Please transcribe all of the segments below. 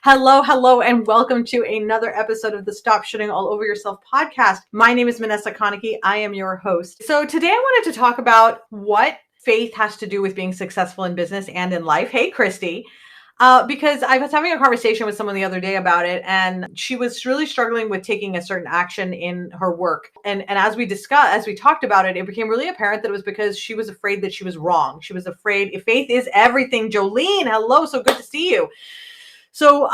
Hello, hello, and welcome to another episode of the Stop Shitting All Over Yourself podcast. My name is Vanessa Konecki. I am your host. So today I wanted to talk about what faith has to do with being successful in business and in life. Hey, Christy. Because I was having a conversation with someone the other day about it, and she was really struggling with taking a certain action in her work. And as we talked about it, it became really apparent that it was because she was afraid that she was wrong. She was afraid. If faith is everything, Jolene, hello, so good to see you. So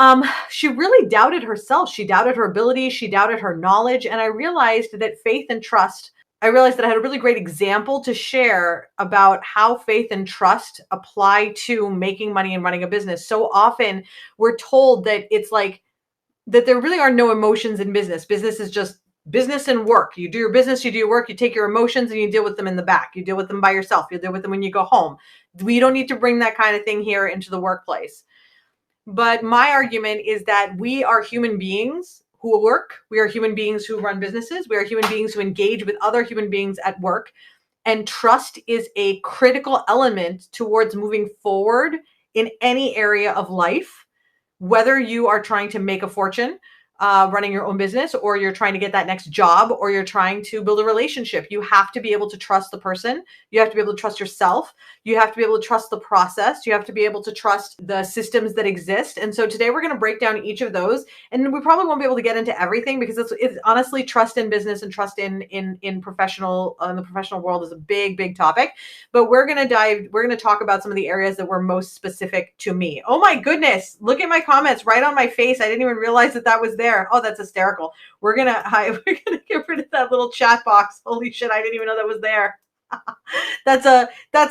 she really doubted herself. She doubted her ability. She doubted her knowledge. And I realized that faith and trust, I realized that I had a really great example to share about how faith and trust apply to making money and running a business. So often we're told that it's like, that there really are no emotions in business. Business is just business and work. You do your business, you do your work, you take your emotions and you deal with them in the back. You deal with them by yourself. You deal with them when you go home. We don't need to bring that kind of thing here into the workplace. But my argument is that we are human beings who work. We are human beings who run businesses. We are human beings who engage with other human beings at work. And trust is a critical element towards moving forward in any area of life, whether you are trying to make a fortune running your own business, or you're trying to get that next job, or you're trying to build a relationship. You have to be able to trust the person. You have to be able to trust yourself. You have to be able to trust the process. You have to be able to trust the systems that exist. And so today we're going to break down each of those. And we probably won't be able to get into everything because it's honestly, trust in business and trust in the professional world is a big, big topic. But we're going to talk about some of the areas that were most specific to me. Oh my goodness. Look at my comments right on my face. I didn't even realize that was there. Oh, that's hysterical. We're going to get rid of that little chat box. Holy shit. I didn't even know that was there. That's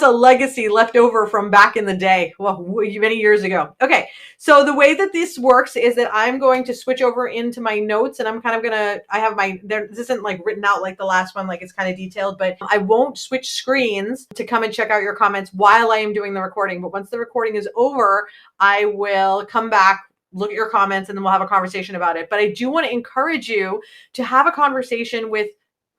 a legacy left over from back in the day. Well, many years ago. Okay. So the way that this works is that I'm going to switch over into my notes, and I'm kind of I have this isn't like written out like the last one, like it's kind of detailed, but I won't switch screens to come and check out your comments while I am doing the recording. But once the recording is over, I will come back, look at your comments, and then we'll have a conversation about it. But I do want to encourage you to have a conversation with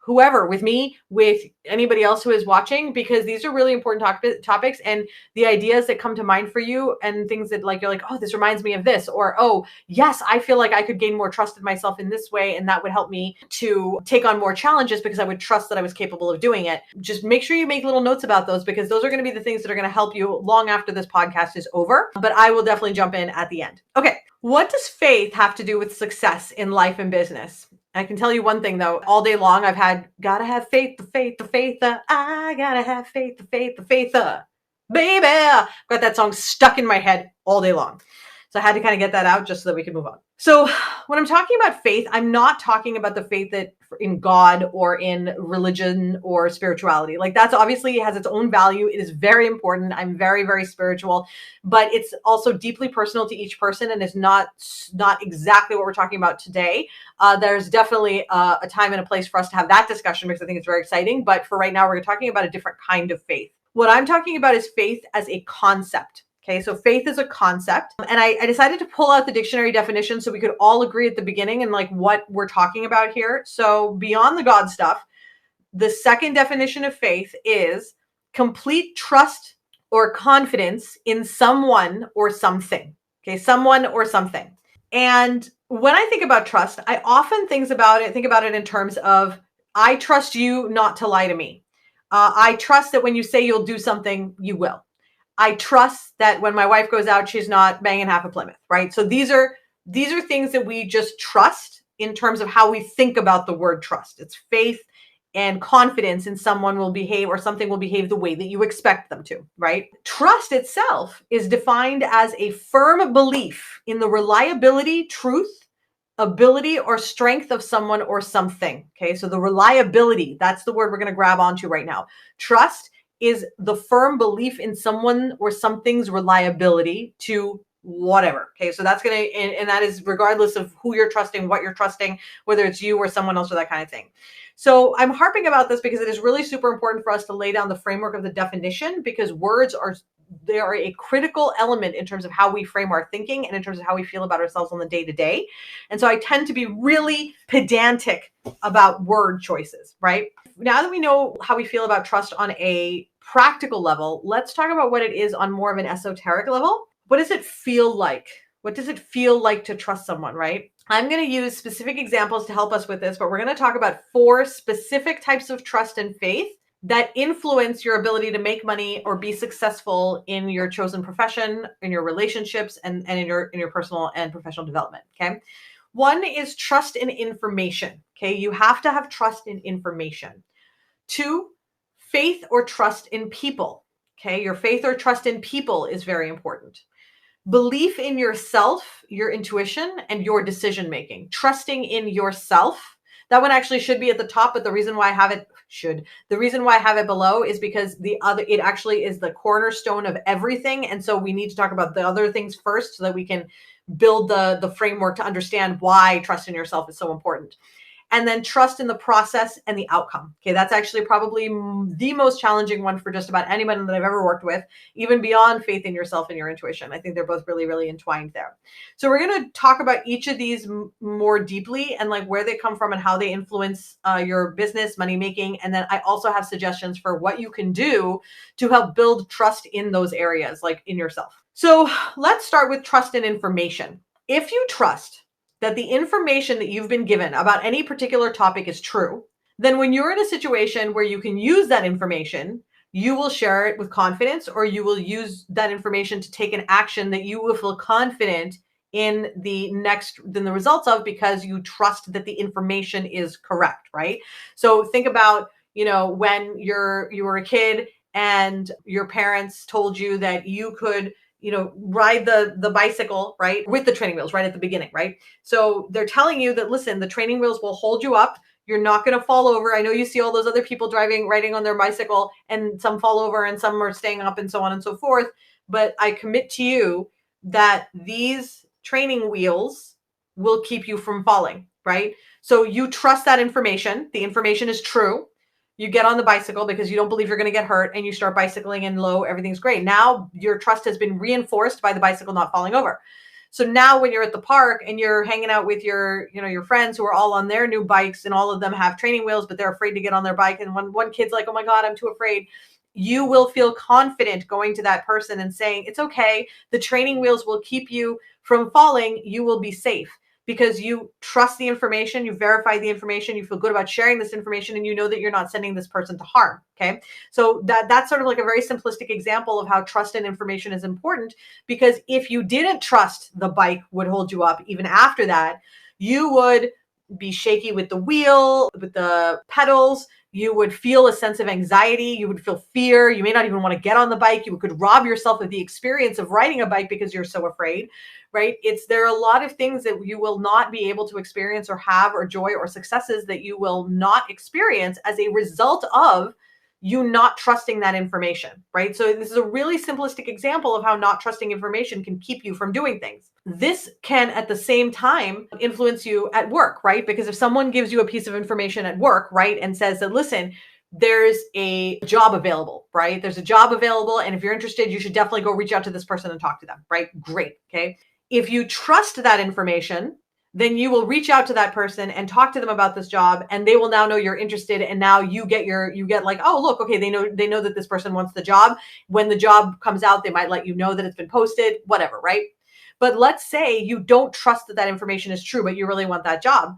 whoever, with me, with anybody else who is watching, because these are really important topics, and the ideas that come to mind for you and things that you're like, oh, this reminds me of this, or, oh, yes, I feel like I could gain more trust in myself in this way. And that would help me to take on more challenges because I would trust that I was capable of doing it. Just make sure you make little notes about those, because those are going to be the things that are going to help you long after this podcast is over. But I will definitely jump in at the end. Okay. What does faith have to do with success in life and business? I can tell you one thing though, all day long I've had, gotta have faith, I gotta have faith, baby. I've got that song stuck in my head all day long. So I had to kind of get that out just so that we could move on. So when I'm talking about faith, I'm not talking about the faith that in God or in religion or spirituality. Like, that's obviously has its own value. It is very important. I'm very, very spiritual, but it's also deeply personal to each person, and is not exactly what we're talking about today. There's definitely a time and a place for us to have that discussion, because I think it's very exciting. But for right now, we're talking about a different kind of faith. What I'm talking about is faith as a concept. Okay, so faith is a concept. And I decided to pull out the dictionary definition so we could all agree at the beginning and like what we're talking about here. So beyond the God stuff, the second definition of faith is complete trust or confidence in someone or something. Okay, someone or something. And when I think about trust, I often think about it in terms of, I trust you not to lie to me. I trust that when you say you'll do something, you will. I trust that when my wife goes out, she's not banging half a Plymouth, right? So these are things that we just trust in terms of how we think about the word trust. It's faith and confidence in someone will behave, or something will behave the way that you expect them to, right? Trust itself is defined as a firm belief in the reliability, truth, ability, or strength of someone or something. Okay, so the reliability, that's the word we're going to grab onto right now. Trust is the firm belief in someone or something's reliability to whatever. Okay, so that's going to, and that is regardless of who you're trusting, what you're trusting, whether it's you or someone else or that kind of thing. So I'm harping about this because it is really super important for us to lay down the framework of the definition, because words are a critical element in terms of how we frame our thinking and in terms of how we feel about ourselves on the day to day. And so I tend to be really pedantic about word choices, right? Now that we know how we feel about trust on a practical level, let's talk about what it is on more of an esoteric level. What does it feel like What does it feel like to trust someone, right? I'm going to use specific examples to help us with this, but we're going to talk about 4 specific types of trust and faith that influence your ability to make money or be successful in your chosen profession, in your relationships, and in your personal and professional development. Okay. One is trust in information. Okay. You have to have trust in information. 2, faith or trust in people. Okay. Your faith or trust in people is very important. Belief in yourself, your intuition, and your decision making. Trusting in yourself. That one actually should be at the top, but the reason why I have it below is because it actually is the cornerstone of everything. And so we need to talk about the other things first so that we can build the framework to understand why trust in yourself is so important. And then trust in the process and the outcome. Okay, that's actually probably the most challenging one for just about anybody that I've ever worked with, even beyond faith in yourself and your intuition. I think they're both really, really entwined there. So we're going to talk about each of these more deeply and like where they come from and how they influence your business, money making. And then I also have suggestions for what you can do to help build trust in those areas, like in yourself. So let's start with trust in information. If you trust that the information that you've been given about any particular topic is true, then when you're in a situation where you can use that information, you will share it with confidence, or you will use that information to take an action that you will feel confident in the results of, because you trust that the information is correct, right? So think about, when you were a kid and your parents told you that you could ride the bicycle, right? With the training wheels right at the beginning, right? So they're telling you that, listen, the training wheels will hold you up. You're not going to fall over. I know you see all those other people riding on their bicycle, and some fall over and some are staying up and so on and so forth. But I commit to you that these training wheels will keep you from falling, right? So you trust that information. The information is true. You get on the bicycle because you don't believe you're going to get hurt, and you start bicycling, and everything's great. Now your trust has been reinforced by the bicycle not falling over. So now when you're at the park and you're hanging out with your friends who are all on their new bikes, and all of them have training wheels, but they're afraid to get on their bike. And one kid's like, oh my God, I'm too afraid. You will feel confident going to that person and saying, it's okay. The training wheels will keep you from falling. You will be safe. Because you trust the information, you verify the information, you feel good about sharing this information, and you know that you're not sending this person to harm. Okay. So that's sort of like a very simplistic example of how trust in information is important, because if you didn't trust the bike would hold you up, even after that, you would be shaky with the wheel, with the pedals. You would feel a sense of anxiety. You would feel fear. You may not even want to get on the bike. You could rob yourself of the experience of riding a bike because you're so afraid, right? There are a lot of things that you will not be able to experience or have, or joy or successes that you will not experience as a result of you not trusting that information, right? So this is a really simplistic example of how not trusting information can keep you from doing things. This can at the same time influence you at work, right? Because if someone gives you a piece of information at work, right, and says that, listen, there's a job available, right? There's a job available, and if you're interested, you should definitely go reach out to this person and talk to them, right? Great, okay? If you trust that information, then you will reach out to that person and talk to them about this job, and they will now know you're interested. And now you get like, oh, look, okay, they know that this person wants the job. When the job comes out, they might let you know that it's been posted, whatever, right? But let's say you don't trust that information is true, but you really want that job.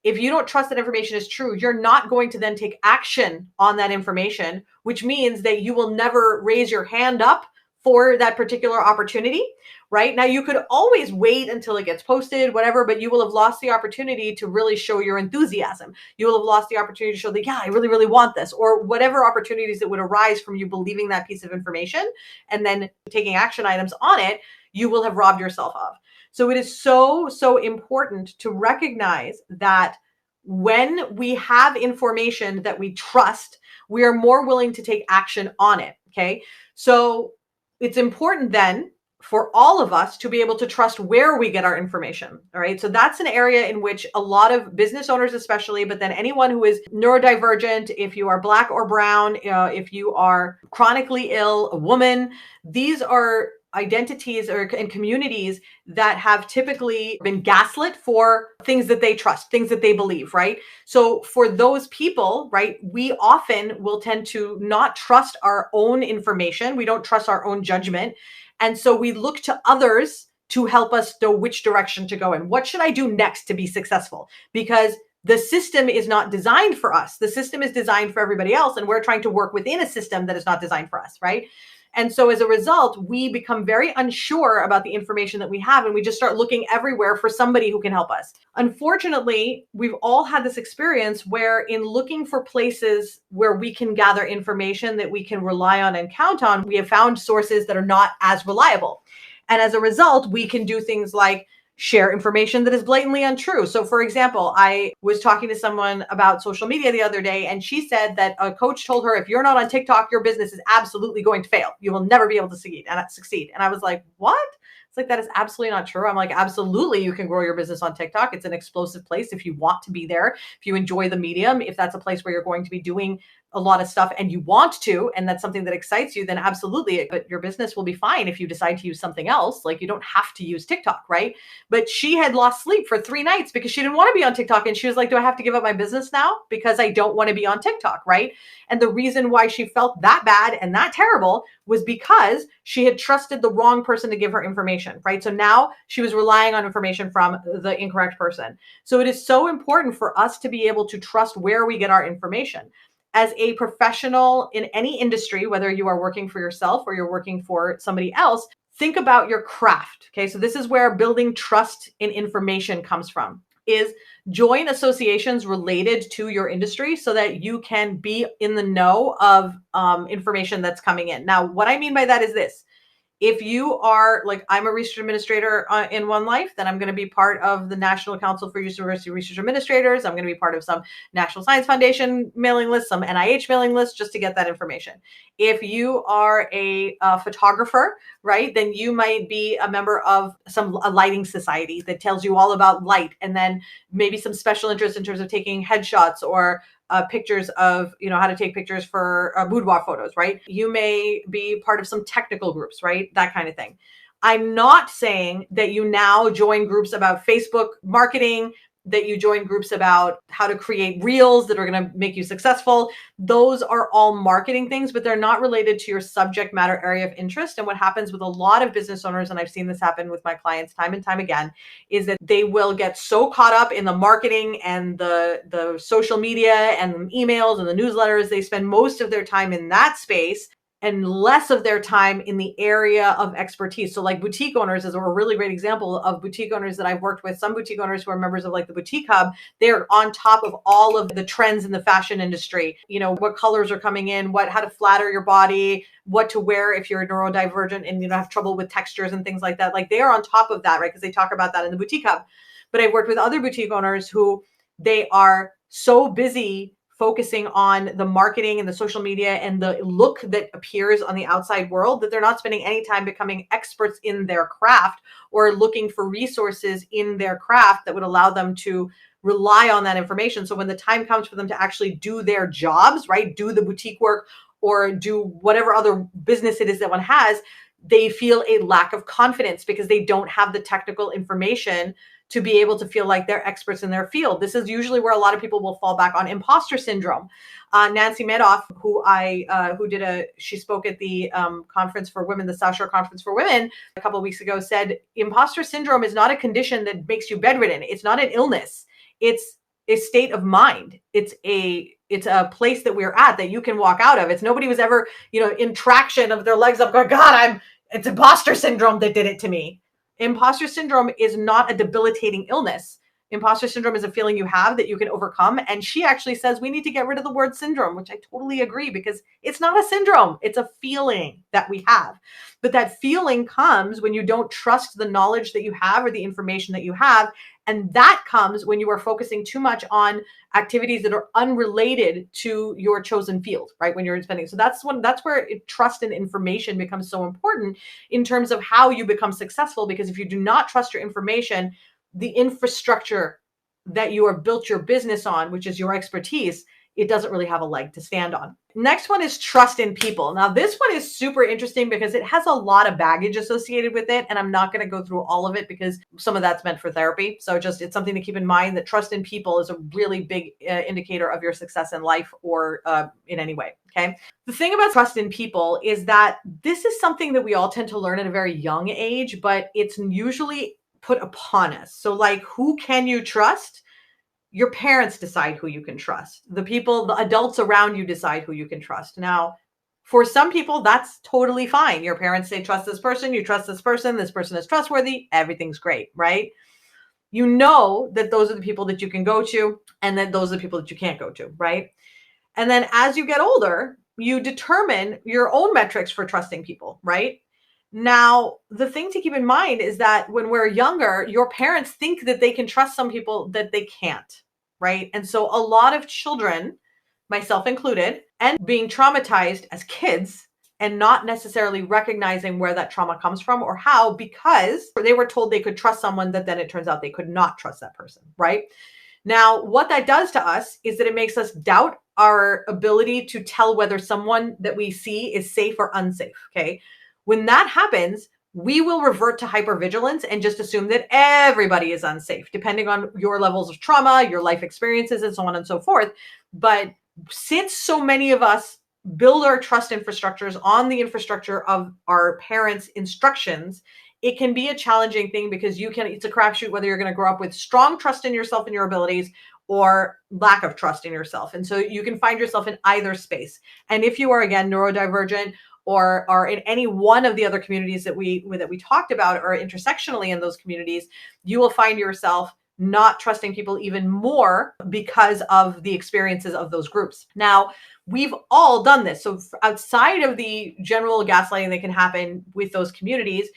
If you don't trust that information is true, you're not going to then take action on that information, which means that you will never raise your hand up for that particular opportunity, right? Now, you could always wait until it gets posted, whatever, but you will have lost the opportunity to really show your enthusiasm. You will have lost the opportunity to show that, yeah, I really, really want this, or whatever opportunities that would arise from you believing that piece of information and then taking action items on it, you will have robbed yourself of. So it is so, so important to recognize that when we have information that we trust, we are more willing to take action on it, okay? So it's important then for all of us to be able to trust where we get our information. All right. So that's an area in which a lot of business owners, especially, but then anyone who is neurodivergent, if you are Black or brown, if you are chronically ill, a woman, these are identities and communities that have typically been gaslit for things that they trust, things that they believe, right? So for those people, right, we often will tend to not trust our own information. We don't trust our own judgment. And so we look to others to help us know which direction to go in. What should I do next to be successful? Because the system is not designed for us. The system is designed for everybody else, and we're trying to work within a system that is not designed for us, right? And so as a result, we become very unsure about the information that we have, and we just start looking everywhere for somebody who can help us. Unfortunately, we've all had this experience where in looking for places where we can gather information that we can rely on and count on, we have found sources that are not as reliable. And as a result, we can do things like share information that is blatantly untrue. So for example, I was talking to someone about social media the other day, and she said that a coach told her, if you're not on TikTok, your business is absolutely going to fail. You will never be able to succeed. And I was like, what? It's like, that is absolutely not true. I'm like, absolutely, you can grow your business on TikTok. It's an explosive place if you want to be there, if you enjoy the medium, if that's a place where you're going to be doing a lot of stuff and you want to, and that's something that excites you, then absolutely. But your business will be fine if you decide to use something else. Like, you don't have to use TikTok, right? But she had lost sleep for 3 nights because she didn't want to be on TikTok. And she was like, do I have to give up my business now because I don't want to be on TikTok, right? And the reason why she felt that bad and that terrible was because she had trusted the wrong person to give her information, right? So now she was relying on information from the incorrect person. So it is so important for us to be able to trust where we get our information. As a professional in any industry, whether you are working for yourself or you're working for somebody else, think about your craft. Okay, so this is where building trust in information comes from, is join associations related to your industry so that you can be in the know of information that's coming in. Now, what I mean by that is this. If you are like, I'm a research administrator in One Life, then I'm going to be part of the National Council for University Research Administrators. I'm going to be part of some National Science Foundation mailing lists, some NIH mailing lists, just to get that information. If you are a photographer, right, then you might be a member of a lighting society that tells you all about light, and then maybe some special interest in terms of taking headshots or pictures of, how to take pictures for boudoir photos, right? You may be part of some technical groups, right? That kind of thing. I'm not saying that you now join groups about Facebook marketing, that you join groups about how to create reels that are going to make you successful. Those are all marketing things, but they're not related to your subject matter area of interest. And what happens with a lot of business owners, and I've seen this happen with my clients time and time again, is that they will get so caught up in the marketing and the social media and emails and the newsletters. They spend most of their time in that space and less of their time in the area of expertise. So like boutique owners is a really great example of boutique owners that I've worked with. Some boutique owners who are members of like the Boutique Hub, they're on top of all of the trends in the fashion industry. What colors are coming in, how to flatter your body, what to wear if you're neurodivergent and have trouble with textures and things like that. Like, they are on top of that, right? Because they talk about that in the Boutique Hub. But I've worked with other boutique owners who they are so busy focusing on the marketing and the social media and the look that appears on the outside world that they're not spending any time becoming experts in their craft or looking for resources in their craft that would allow them to rely on that information. So when the time comes for them to actually do their jobs, right, do the boutique work or do whatever other business it is that one has, they feel a lack of confidence because they don't have the technical information to be able to feel like they're experts in their field. This is usually where a lot of people will fall back on imposter syndrome. Nancy Madoff, she spoke at the conference for women, the South Shore Conference for Women a couple of weeks ago, said imposter syndrome is not a condition that makes you bedridden. It's not an illness. It's a state of mind. It's a place that we're at that you can walk out of. It's nobody was ever, in traction of their legs up going, God, it's imposter syndrome that did it to me. Imposter syndrome is not a debilitating illness. Imposter syndrome is a feeling you have that you can overcome. And she actually says we need to get rid of the word syndrome, which I totally agree, because it's not a syndrome. It's a feeling that we have. But that feeling comes when you don't trust the knowledge that you have or the information that you have. And that comes when you are focusing too much on activities that are unrelated to your chosen field, right? When you're spending. So that's where trust and information becomes so important in terms of how you become successful. Because if you do not trust your information, the infrastructure that you have built your business on, which is your expertise, it doesn't really have a leg to stand on. Next one is trust in people. Now, this one is super interesting because it has a lot of baggage associated with it. And I'm not going to go through all of it because some of that's meant for therapy. So it's something to keep in mind that trust in people is a really big indicator of your success in life or in any way. Okay. The thing about trust in people is that this is something that we all tend to learn at a very young age, but it's usually put upon us. So like, who can you trust? Your parents decide who you can trust. The adults around you decide who you can trust. Now, for some people, that's totally fine. Your parents say, trust this person, you trust this person is trustworthy, everything's great, right? You know that those are the people that you can go to, and then those are the people that you can't go to, right? And then as you get older, you determine your own metrics for trusting people, right? Now, the thing to keep in mind is that when we're younger, your parents think that they can trust some people that they can't, right? And so a lot of children, myself included, and being traumatized as kids and not necessarily recognizing where that trauma comes from or how, because they were told they could trust someone that then it turns out they could not trust that person, right? Now, what that does to us is that it makes us doubt our ability to tell whether someone that we see is safe or unsafe, okay? When that happens, we will revert to hypervigilance and just assume that everybody is unsafe, depending on your levels of trauma, your life experiences, and so on and so forth. But since so many of us build our trust infrastructures on the infrastructure of our parents' instructions, it can be a challenging thing because it's a crapshoot whether you're going to grow up with strong trust in yourself and your abilities or lack of trust in yourself. And so you can find yourself in either space. And if you are, again, neurodivergent or are in any one of the other communities that we talked about or intersectionally in those communities, you will find yourself not trusting people even more because of the experiences of those groups. Now, we've all done this. So outside of the general gaslighting that can happen with those communities,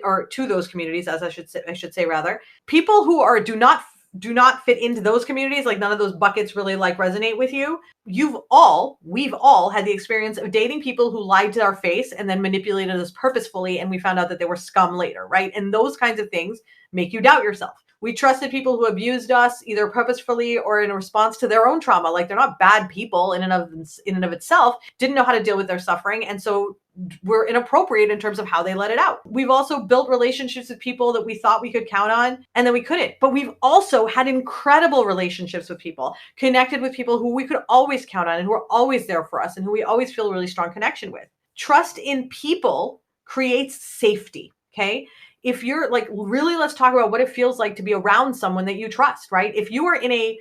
or to those communities, as I should say rather, people who do not fit into those communities, like none of those buckets really like resonate with you. We've all had the experience of dating people who lied to our face and then manipulated us purposefully. And we found out that they were scum later, right? And those kinds of things make you doubt yourself. We trusted people who abused us either purposefully or in response to their own trauma. Like they're not bad people in and of itself, didn't know how to deal with their suffering. And so were inappropriate in terms of how they let it out. We've also built relationships with people that we thought we could count on and then we couldn't. But we've also had incredible relationships with people, connected with people who we could always count on and who are always there for us and who we always feel a really strong connection with. Trust in people creates safety, okay? If you're like, really, let's talk about what it feels like to be around someone that you trust, right? If you are in a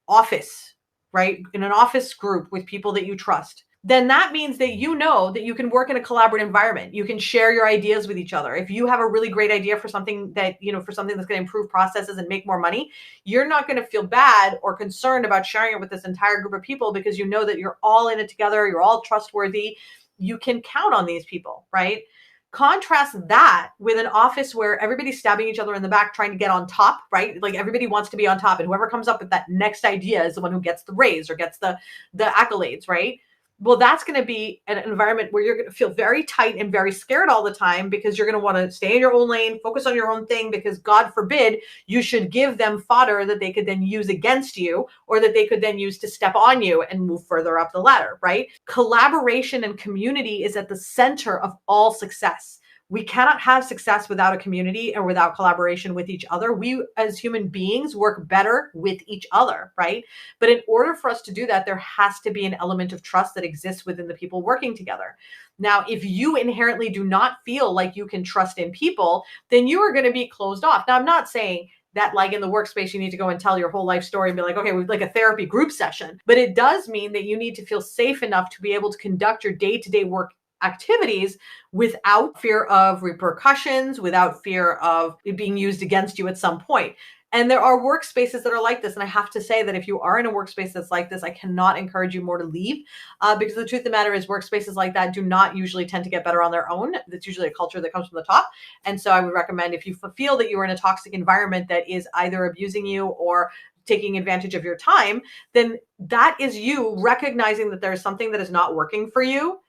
office, right, in an office group with people that you trust, then that means that you know that you can work in a collaborative environment. You can share your ideas with each other. If you have a really great idea for something that's going to improve processes and make more money, you're not going to feel bad or concerned about sharing it with this entire group of people because you know that you're all in it together. You're all trustworthy. You can count on these people, right? Contrast that with an office where everybody's stabbing each other in the back trying to get on top, right? Like everybody wants to be on top and whoever comes up with that next idea is the one who gets the raise or gets the accolades, right? Well, that's going to be an environment where you're going to feel very tight and very scared all the time because you're going to want to stay in your own lane, focus on your own thing, because God forbid you should give them fodder that they could then use against you or that they could then use to step on you and move further up the ladder, right? Collaboration and community is at the center of all success. We cannot have success without a community or without collaboration with each other. We as human beings work better with each other, right? But in order for us to do that, there has to be an element of trust that exists within the people working together. Now, if you inherently do not feel like you can trust in people, then you are going to be closed off. Now, I'm not saying that like in the workspace, you need to go and tell your whole life story and be like, okay, we've like a therapy group session. But it does mean that you need to feel safe enough to be able to conduct your day-to-day work activities without fear of repercussions, without fear of it being used against you at some point. And there are workspaces that are like this. And I have to say that if you are in a workspace that's like this, I cannot encourage you more to leave because the truth of the matter is workspaces like that do not usually tend to get better on their own. That's usually a culture that comes from the top. And so I would recommend if you feel that you are in a toxic environment that is either abusing you or taking advantage of your time, then that is you recognizing that there's something that is not working for you.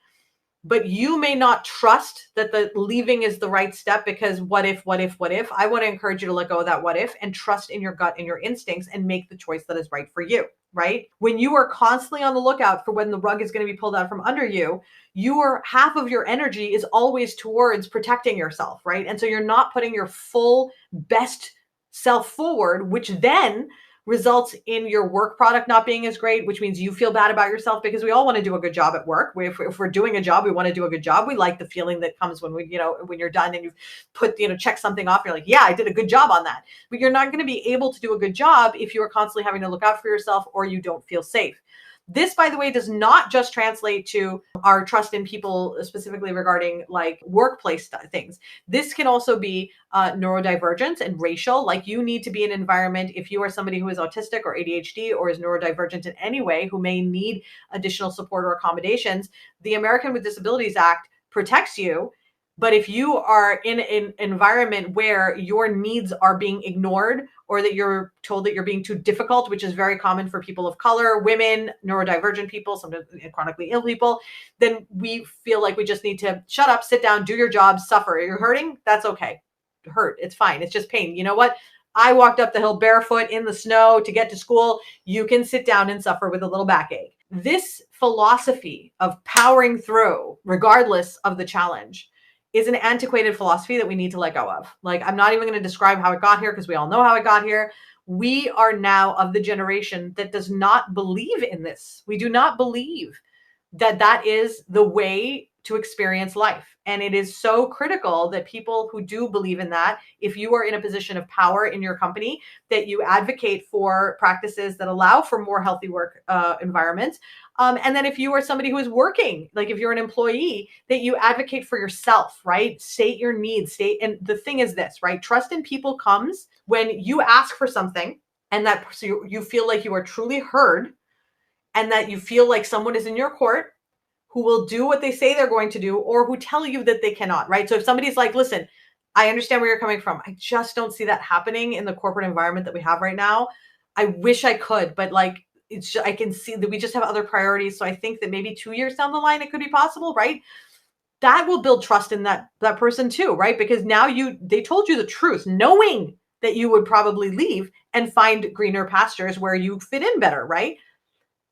But you may not trust that the leaving is the right step because what if? I want to encourage you to let go of that what if and trust in your gut and your instincts and make the choice that is right for you. right? When you are constantly on the lookout for when the rug is going to be pulled out from under you, your half of your energy is always towards protecting yourself, right? And so you're not putting your full best self forward, which then results in your work product not being as great, which means you feel bad about yourself, because we all want to do a good job at work. If we're doing a job, we want to do a good job. We like the feeling that comes when when you're done and you've check something off. You're like, yeah, I did a good job on that. But you're not going to be able to do a good job if you are constantly having to look out for yourself or you don't feel safe. This, by the way, does not just translate to our trust in people, specifically regarding like workplace things. This can also be neurodivergence and racial. Like, you need to be in an environment, if you are somebody who is autistic or ADHD or is neurodivergent in any way, who may need additional support or accommodations, the American with Disabilities Act protects you. But if you are in an environment where your needs are being ignored, or that you're told that you're being too difficult, which is very common for people of color, women, neurodivergent people, sometimes chronically ill people, then we feel like we just need to shut up, sit down, do your job, suffer. You're hurting? That's okay. Hurt. It's fine. It's just pain. You know what? I walked up the hill barefoot in the snow to get to school. You can sit down and suffer with a little backache. This philosophy of powering through, regardless of the challenge, is an antiquated philosophy that we need to let go of. Like, I'm not even going to describe how it got here, because we all know how it got here. We are now of the generation that does not believe in this. We do not believe that that is the way to experience life. And it is so critical that people who do believe in that, if you are in a position of power in your company, that you advocate for practices that allow for more healthy work environments. And then if you are somebody who is working, like if you're an employee, that you advocate for yourself, right? State your needs, and the thing is this, right? Trust in people comes when you ask for something and that so you feel like you are truly heard, and that you feel like someone is in your court who will do what they say they're going to do, or who tell you that they cannot, right? So if somebody's like, listen, I understand where you're coming from. I just don't see that happening in the corporate environment that we have right now. I wish I could, but like, it's just, I can see that we just have other priorities. So I think that maybe 2 years down the line, it could be possible, right? That will build trust in that person too, right? Because now they told you the truth, knowing that you would probably leave and find greener pastures where you fit in better, right?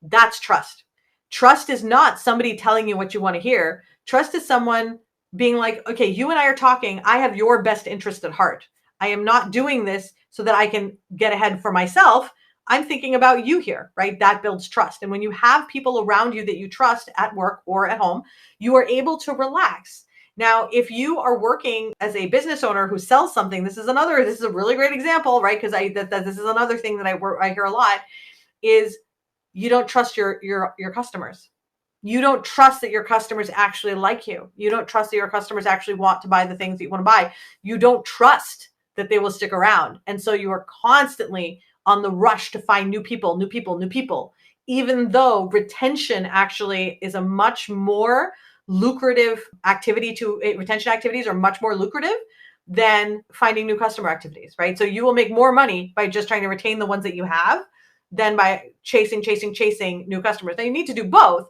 That's trust. Trust is not somebody telling you what you want to hear. Trust is someone being like, okay, you and I are talking. I have your best interest at heart. I am not doing this so that I can get ahead for myself. I'm thinking about you here, right? That builds trust. And when you have people around you that you trust at work or at home, you are able to relax. Now, if you are working as a business owner who sells something, this is a really great example, right? Because this is another thing that I hear a lot, is you don't trust your customers. You don't trust that your customers actually like you. You don't trust that your customers actually want to buy the things that you want to buy. You don't trust that they will stick around. And so you are constantly on the rush to find new people, even though retention actually is a much more lucrative activity. Retention activities are much more lucrative than finding new customer activities, right? So you will make more money by just trying to retain the ones that you have than by chasing new customers. Now, you need to do both,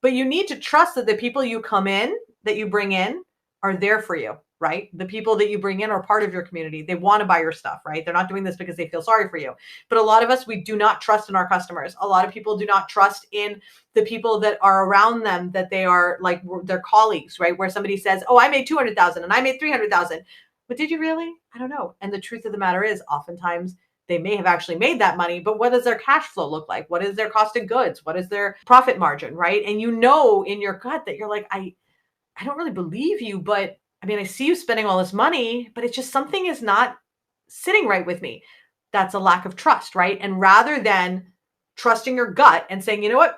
but you need to trust that the people that you bring in are there for you, right? The people that you bring in are part of your community. They want to buy your stuff, right? They're not doing this because they feel sorry for you. But a lot of us, we do not trust in our customers. A lot of people do not trust in the people that are around them, that they are like their colleagues, right? Where somebody says, oh, I made 200,000 and I made 300,000. But did you really? I don't know. And the truth of the matter is, oftentimes they may have actually made that money, but what does their cash flow look like? What is their cost of goods? What is their profit margin, right? And you know in your gut that you're like, I don't really believe you, but I mean, I see you spending all this money, but it's just something is not sitting right with me. That's a lack of trust, right? And rather than trusting your gut and saying, you know what,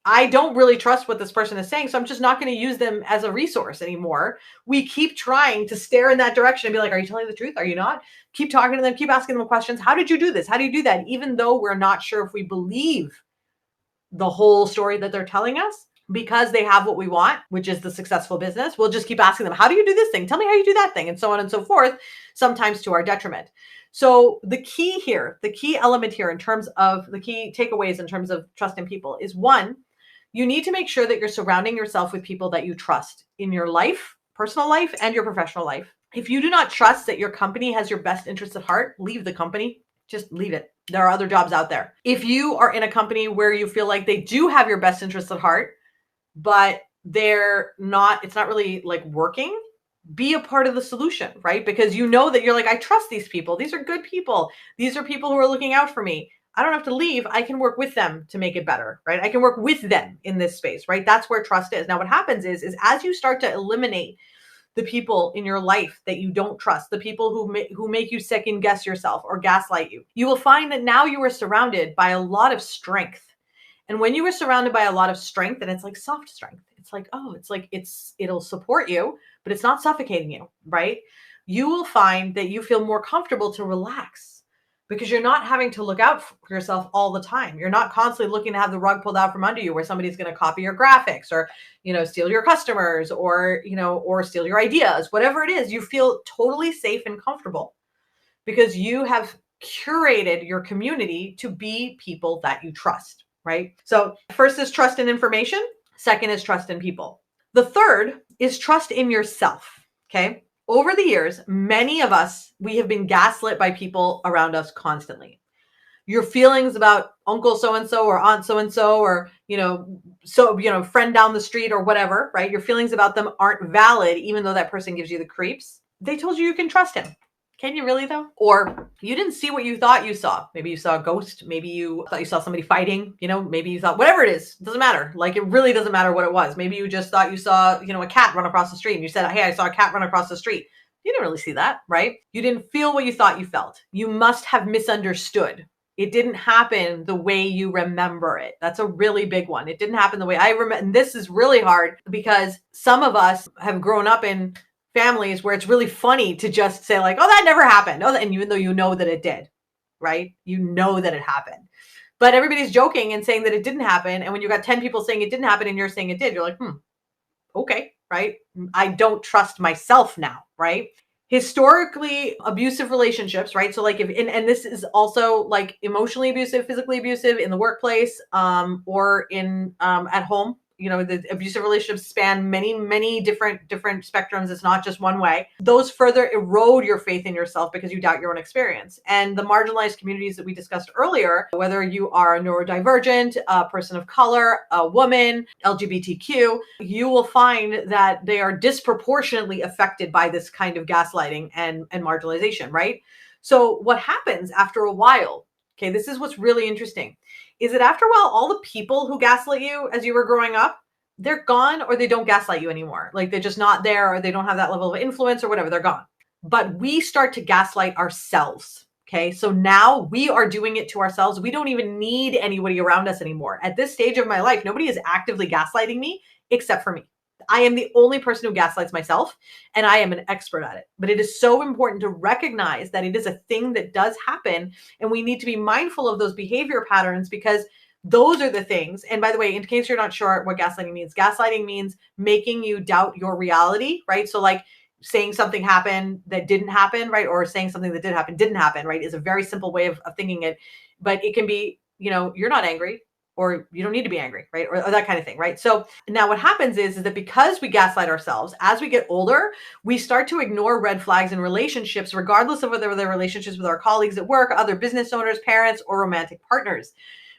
I don't really trust what this person is saying, so I'm just not going to use them as a resource anymore. We keep trying to stare in that direction and be like, are you telling the truth? Are you not? Keep talking to them, keep asking them questions. How did you do this? How do you do that? Even though we're not sure if we believe the whole story that they're telling us, because they have what we want, which is the successful business, we'll just keep asking them, how do you do this thing? Tell me how you do that thing, and so on and so forth, sometimes to our detriment. So the key element here in terms of the key takeaways in terms of trust in people is, one, you need to make sure that you're surrounding yourself with people that you trust in your life, personal life, and your professional life. If you do not trust that your company has your best interests at heart, leave the company. Just leave it. There are other jobs out there. If you are in a company where you feel like they do have your best interests at heart, but it's not really like working, be a part of the solution, right? Because you know that you're like, I trust these people. These are good people. These are people who are looking out for me. I don't have to leave. I can work with them to make it better, right? I can work with them in this space, right? That's where trust is. Now, what happens is as you start to eliminate the people in your life that you don't trust, the people who make you second guess yourself or gaslight you, you will find that now you are surrounded by a lot of strength. And when you are surrounded by a lot of strength, and it's like soft strength, it's like, oh, it'll support you, but it's not suffocating you, right? You will find that you feel more comfortable to relax because you're not having to look out for yourself all the time. You're not constantly looking to have the rug pulled out from under you where somebody's going to copy your graphics or, steal your customers or, or steal your ideas, whatever it is. You feel totally safe and comfortable because you have curated your community to be people that you trust, right? So first is trust in information. Second is trust in people. The third is trust in yourself, okay? Over the years, many of us, we have been gaslit by people around us constantly. Your feelings about uncle so-and-so or aunt so-and-so or, friend down the street or whatever, right? Your feelings about them aren't valid, even though that person gives you the creeps. They told you can trust him. Can you really though? Or you didn't see what you thought you saw. Maybe you saw a ghost. Maybe you thought you saw somebody fighting, maybe you thought, whatever it is, it doesn't matter. Like it really doesn't matter what it was. Maybe you just thought you saw, a cat run across the street and you said, hey, I saw a cat run across the street. You didn't really see that, right? You didn't feel what you thought you felt. You must have misunderstood. It didn't happen the way you remember it. That's a really big one. It didn't happen the way I remember. And this is really hard because some of us have grown up in families where it's really funny to just say like, oh, that never happened. Oh, and even though you know that it did, right? You know that it happened. But everybody's joking and saying that it didn't happen. And when you got 10 people saying it didn't happen and you're saying it did, you're like, okay, right? I don't trust myself now, right? Historically abusive relationships, right? So like and this is also like emotionally abusive, physically abusive in the workplace, or in at home. The abusive relationships span many different spectrums. It's not just one way. Those further erode your faith in yourself because you doubt your own experience. And the marginalized communities that we discussed earlier, whether you are a neurodivergent, a person of color, a woman, LGBTQ, you will find that they are disproportionately affected by this kind of gaslighting and marginalization, right? So what happens after a while, okay, this is what's really interesting, is that after a while, all the people who gaslit you as you were growing up, they're gone or they don't gaslight you anymore. Like they're just not there or they don't have that level of influence or whatever, they're gone. But we start to gaslight ourselves. Okay. So now we are doing it to ourselves. We don't even need anybody around us anymore. At this stage of my life, nobody is actively gaslighting me except for me. I am the only person who gaslights myself, and I am an expert at it. But it is so important to recognize that it is a thing that does happen, and we need to be mindful of those behavior patterns because those are the things. And by the way, in case you're not sure what gaslighting means making you doubt your reality, right? So like saying something happened that didn't happen, right? Or saying something that didn't happen, right? Is a very simple way of thinking it. But it can be, you're not angry, or you don't need to be angry, right? Or that kind of thing, right? So now what happens is that because we gaslight ourselves, as we get older, we start to ignore red flags in relationships, regardless of whether they're relationships with our colleagues at work, other business owners, parents, or romantic partners.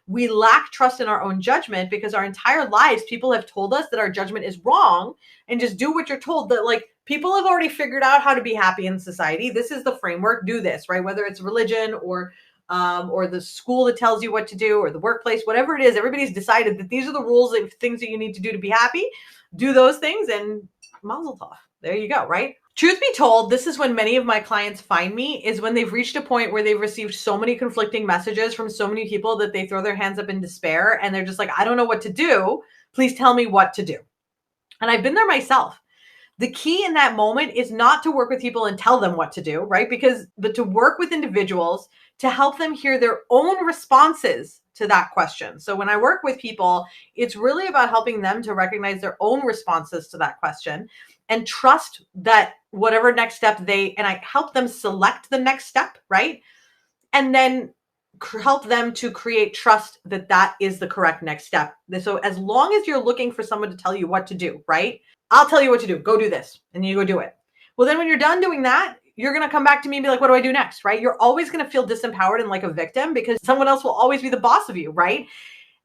We lack trust in our own judgment because our entire lives, people have told us that our judgment is wrong and just do what you're told. That like people have already figured out how to be happy in society. This is the framework, do this, right? Whether it's religion or the school that tells you what to do or the workplace, whatever it is, everybody's decided that these are the rules of things that you need to do to be happy. Do those things and mazel tov. There you go, right? Truth be told, this is when many of my clients find me, is when they've reached a point where they've received so many conflicting messages from so many people that they throw their hands up in despair and they're just like, I don't know what to do. Please tell me what to do. And I've been there myself. The key in that moment is not to work with people and tell them what to do, right? But to work with individuals to help them hear their own responses to that question. So when I work with people, it's really about helping them to recognize their own responses to that question and trust that whatever next step and I help them select the next step, right? And then help them to create trust that that is the correct next step. So as long as you're looking for someone to tell you what to do, right? I'll tell you what to do. Go do this. And you go do it. Well, then when you're done doing that, you're going to come back to me and be like, what do I do next? Right? You're always going to feel disempowered and like a victim because someone else will always be the boss of you, right?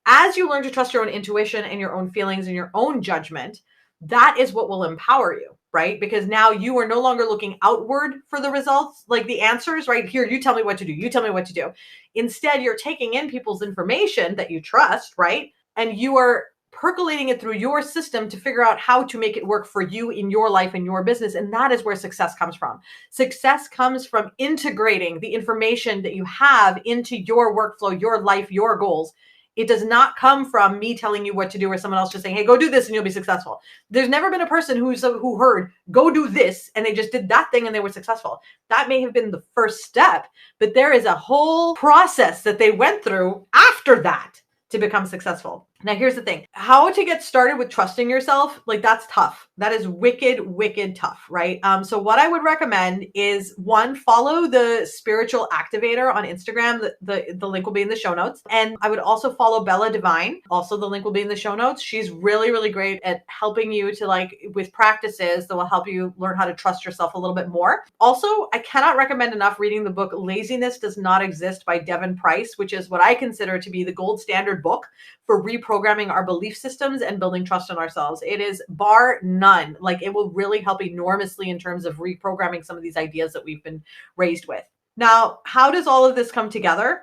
As you learn to trust your own intuition and your own feelings and your own judgment, that is what will empower you, right? Because now you are no longer looking outward for the results, like the answers, right? Here, you tell me what to do. You tell me what to do. Instead, you're taking in people's information that you trust, right? And you are percolating it through your system to figure out how to make it work for you in your life and your business. And that is where success comes from. Success comes from integrating the information that you have into your workflow, your life, your goals. It does not come from me telling you what to do or someone else just saying, hey, go do this and you'll be successful. There's never been a person who heard, go do this, and they just did that thing and they were successful. That may have been the first step, but there is a whole process that they went through after that to become successful. Now, here's the thing. How to get started with trusting yourself, like that's tough. That is wicked, wicked tough, right? So what I would recommend is one, follow the Spiritual Activator on Instagram. The link will be in the show notes. And I would also follow Bella Divine. Also, the link will be in the show notes. She's really, really great at helping you to with practices that will help you learn how to trust yourself a little bit more. Also, I cannot recommend enough reading the book Laziness Does Not Exist by Devin Price, which is what I consider to be the gold standard book for reprogramming our belief systems and building trust in ourselves. It is bar none. It will really help enormously in terms of reprogramming some of these ideas that we've been raised with. Now, how does all of this come together?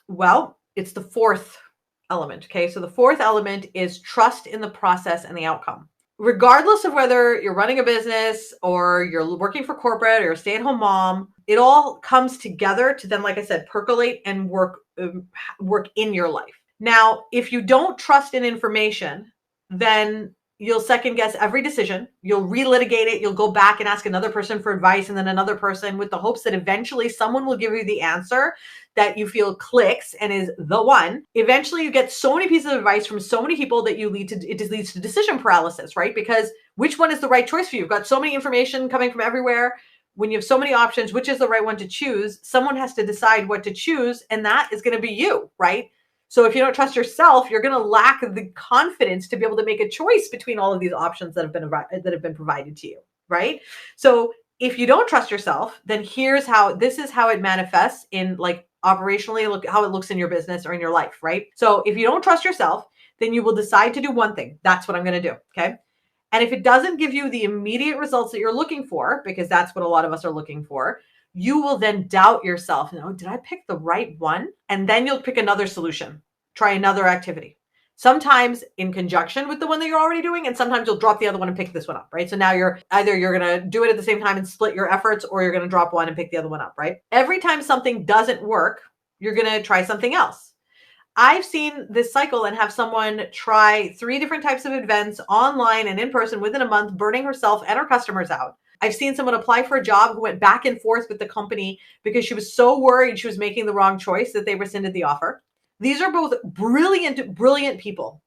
Well, it's the fourth element. Okay. So the fourth element is trust in the process and the outcome. Regardless of whether you're running a business or you're working for corporate or you're a stay-at-home mom, it all comes together to then, like I said, percolate and work in your life. Now, if you don't trust in information, then you'll second guess every decision. You'll relitigate it. You'll go back and ask another person for advice and then another person with the hopes that eventually someone will give you the answer that you feel clicks and is the one. Eventually you get so many pieces of advice from so many people that it just leads to decision paralysis, right? Because which one is the right choice for you? You've got so many information coming from everywhere. When you have so many options, which is the right one to choose? Someone has to decide what to choose, and that is going to be you, right? So if you don't trust yourself, you're going to lack the confidence to be able to make a choice between all of these options that have been provided to you, right? So if you don't trust yourself, then this is how it manifests in operationally, look how it looks in your business or in your life, right? So if you don't trust yourself, then you will decide to do one thing. That's what I'm going to do, okay? And if it doesn't give you the immediate results that you're looking for, because that's what a lot of us are looking for, you will then doubt yourself. Did I pick the right one? And then you'll pick another solution, try another activity, sometimes in conjunction with the one that you're already doing. And sometimes you'll drop the other one and pick this one up, right? So now you're going to do it at the same time and split your efforts, or you're going to drop one and pick the other one up, right? Every time something doesn't work, you're going to try something else. I've seen this cycle and have someone try 3 different types of events online and in person within a month, burning herself and her customers out. I've seen someone apply for a job who went back and forth with the company because she was so worried she was making the wrong choice that they rescinded the offer. These are both brilliant people,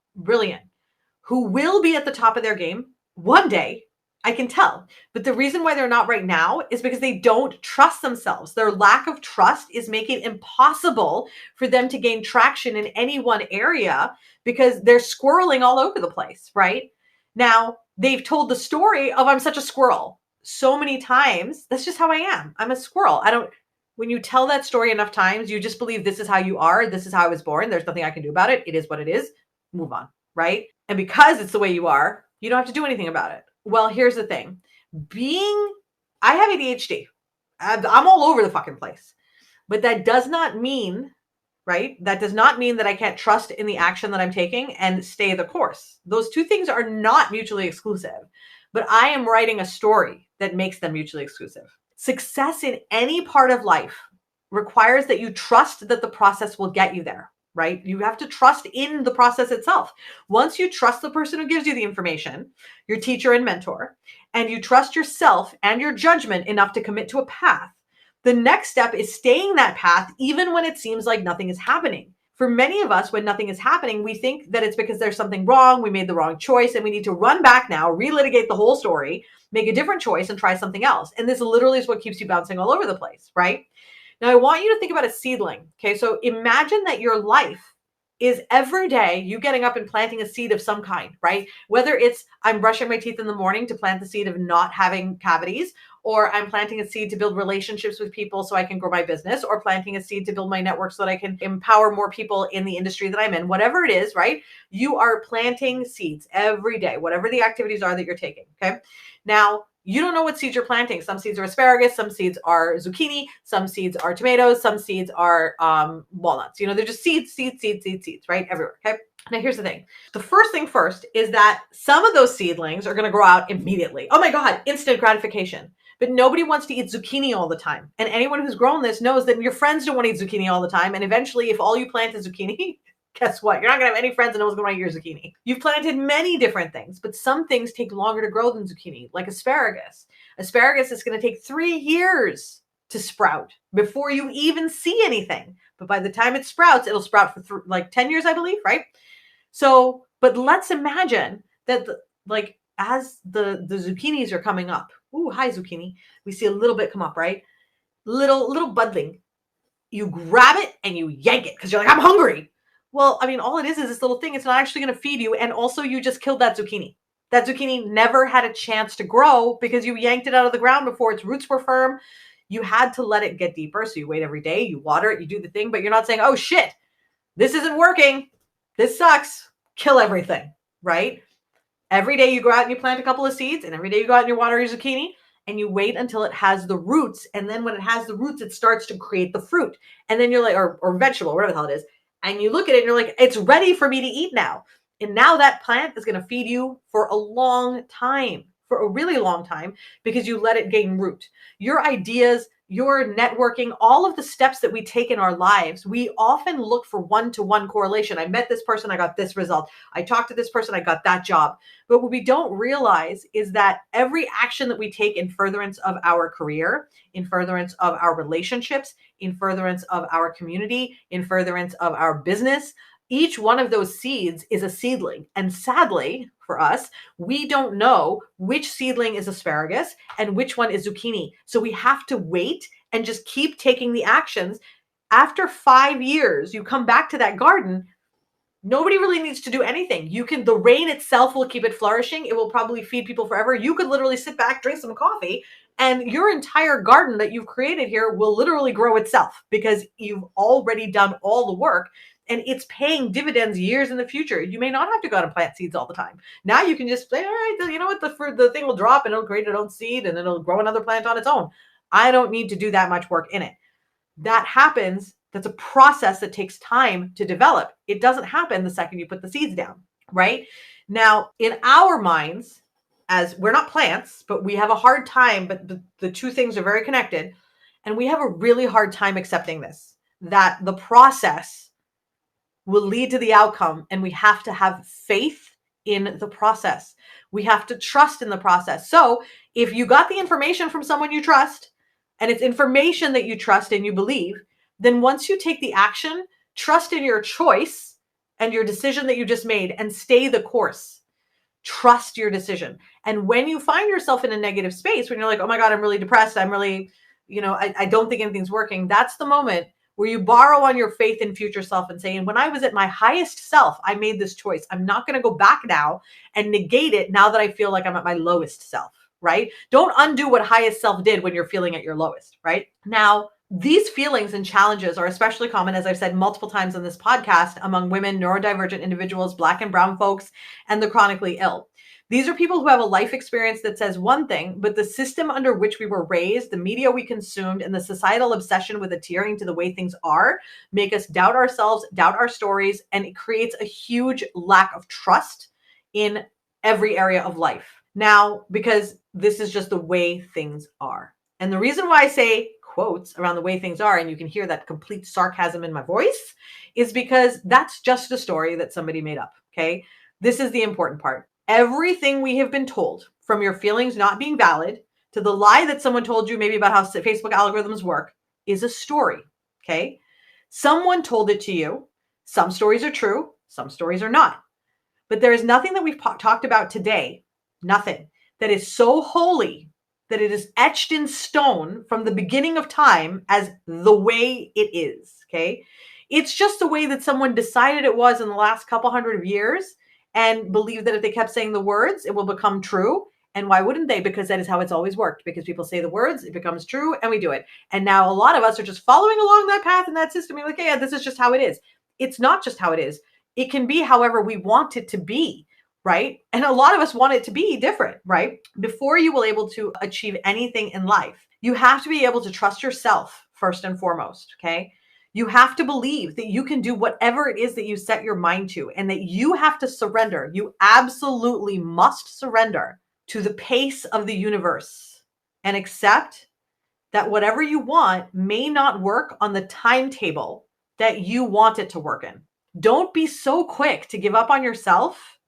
who will be at the top of their game one day. I can tell. But the reason why they're not right now is because they don't trust themselves. Their lack of trust is making it impossible for them to gain traction in any one area because they're squirreling all over the place, right? Now, they've told the story of I'm such a squirrel so many times. That's just how I am. I'm a squirrel. When you tell that story enough times, you just believe this is how you are. This is how I was born. There's nothing I can do about it. It is what it is. Move on, right? And because it's the way you are, you don't have to do anything about it. Well, here's the thing. I have ADHD. I'm all over the fucking place. But that does not mean, right? That does not mean that I can't trust in the action that I'm taking and stay the course. Those two things are not mutually exclusive. But I am writing a story that makes them mutually exclusive. Success in any part of life requires that you trust that the process will get you there, right? You have to trust in the process itself. Once you trust the person who gives you the information, your teacher and mentor, and you trust yourself and your judgment enough to commit to a path, the next step is staying that path even when it seems like nothing is happening. For many of us, when nothing is happening, we think that it's because there's something wrong, we made the wrong choice, and we need to run back now, relitigate the whole story, make a different choice, and try something else. And this literally is what keeps you bouncing all over the place, right? Now, I want you to think about a seedling, okay? So imagine that your life is every day you getting up and planting a seed of some kind, right? Whether it's I'm brushing my teeth in the morning to plant the seed of not having cavities, or I'm planting a seed to build relationships with people so I can grow my business, or planting a seed to build my network so that I can empower more people in the industry that I'm in, whatever it is, right? You are planting seeds every day, whatever the activities are that you're taking, okay? Now, you don't know what seeds you're planting. Some seeds are asparagus, some seeds are zucchini, some seeds are tomatoes, some seeds are walnuts. They're just seeds, right? Everywhere, okay? Now, here's the thing. The first thing first is that some of those seedlings are going to grow out immediately. Oh my God, instant gratification. But nobody wants to eat zucchini all the time. And anyone who's grown this knows that your friends don't want to eat zucchini all the time. And eventually, if all you plant is zucchini, guess what? You're not going to have any friends that knows going to eat your zucchini. You've planted many different things, but some things take longer to grow than zucchini, like asparagus. Asparagus is going to take 3 years to sprout before you even see anything. But by the time it sprouts, it'll sprout for like 10 years, I believe, right? So, but let's imagine that as the zucchinis are coming up. Ooh, hi zucchini. We see a little bit come up, right? Little budling. You grab it and you yank it because you're like, I'm hungry. Well, I mean, all it is this little thing. It's not actually going to feed you. And also you just killed that zucchini. That zucchini never had a chance to grow because you yanked it out of the ground before its roots were firm. You had to let it get deeper. So you wait every day, you water it, you do the thing, but you're not saying, oh shit, this isn't working. This sucks. Kill everything, right? Every day you go out and you plant a couple of seeds, and every day you go out and you water your zucchini, and you wait until it has the roots. And then when it has the roots, it starts to create the fruit. And then you're like, or vegetable, whatever the hell it is. And you look at it and you're like, it's ready for me to eat now. And now that plant is going to feed you for a long time, for a really long time, because you let it gain root. Your ideas, your networking, all of the steps that we take in our lives, we often look for one-to-one correlation. I met this person, I got this result. I talked to this person, I got that job. But what we don't realize is that every action that we take in furtherance of our career, in furtherance of our relationships, in furtherance of our community, in furtherance of our business, each one of those seeds is a seedling. And sadly, for us, we don't know which seedling is asparagus and which one is zucchini. So we have to wait and just keep taking the actions. After 5 years, you come back to that garden. Nobody really needs to do anything. The rain itself will keep it flourishing. It will probably feed people forever. You could literally sit back, drink some coffee, and your entire garden that you've created here will literally grow itself because you've already done all the work. And it's paying dividends years in the future. You may not have to go out and plant seeds all the time. Now you can just say, all right, you know what, the thing will drop and it'll create its own seed and it'll grow another plant on its own. I don't need to do that much work in it. That happens. That's a process that takes time to develop. It doesn't happen the second you put the seeds down, right? Now, in our minds, as we're not plants, but we have a hard time, but the two things are very connected. And we have a really hard time accepting this, that the process will lead to the outcome, and we have to have faith in the process. We have to trust in the process. So if you got the information from someone you trust, and it's information that you trust and you believe, then once you take the action, trust in your choice and your decision that you just made and stay the course. Trust your decision. And when you find yourself in a negative space, when you're like, oh my God, I'm really depressed, I'm really, I don't think anything's working, that's the moment where you borrow on your faith in future self and saying, when I was at my highest self, I made this choice. I'm not going to go back now and negate it now that I feel like I'm at my lowest self, right? Don't undo what highest self did when you're feeling at your lowest, right? Now, these feelings and challenges are especially common, as I've said multiple times on this podcast, among women, neurodivergent individuals, Black and brown folks, and the chronically ill. These are people who have a life experience that says one thing, but the system under which we were raised, the media we consumed, and the societal obsession with adhering to the way things are make us doubt ourselves, doubt our stories, and it creates a huge lack of trust in every area of life. Now, because this is just the way things are. And the reason why I say quotes around the way things are, and you can hear that complete sarcasm in my voice, is because that's just a story that somebody made up, okay? This is the important part. Everything we have been told, from your feelings not being valid to the lie that someone told you maybe about how Facebook algorithms work, is a story, okay? Someone told it to you. Some stories are true, some stories are not. But there is nothing that we've talked about today, nothing, that is so holy that it is etched in stone from the beginning of time as the way it is, okay? It's just the way that someone decided it was in the last couple hundred of years and believed that if they kept saying the words, it will become true. And why wouldn't they? Because that is how it's always worked. Because people say the words, it becomes true, and we do it. And now a lot of us are just following along that path and that system. You're like, yeah, this is just how it is. It's not just how it is. It can be however we want it to be, right? And a lot of us want it to be different, right? Before you will able to achieve anything in life, you have to be able to trust yourself first and foremost, okay? You have to believe that you can do whatever it is that you set your mind to, and that you have to surrender. You absolutely must surrender to the pace of the universe and accept that whatever you want may not work on the timetable that you want it to work in. Don't be so quick to give up on yourself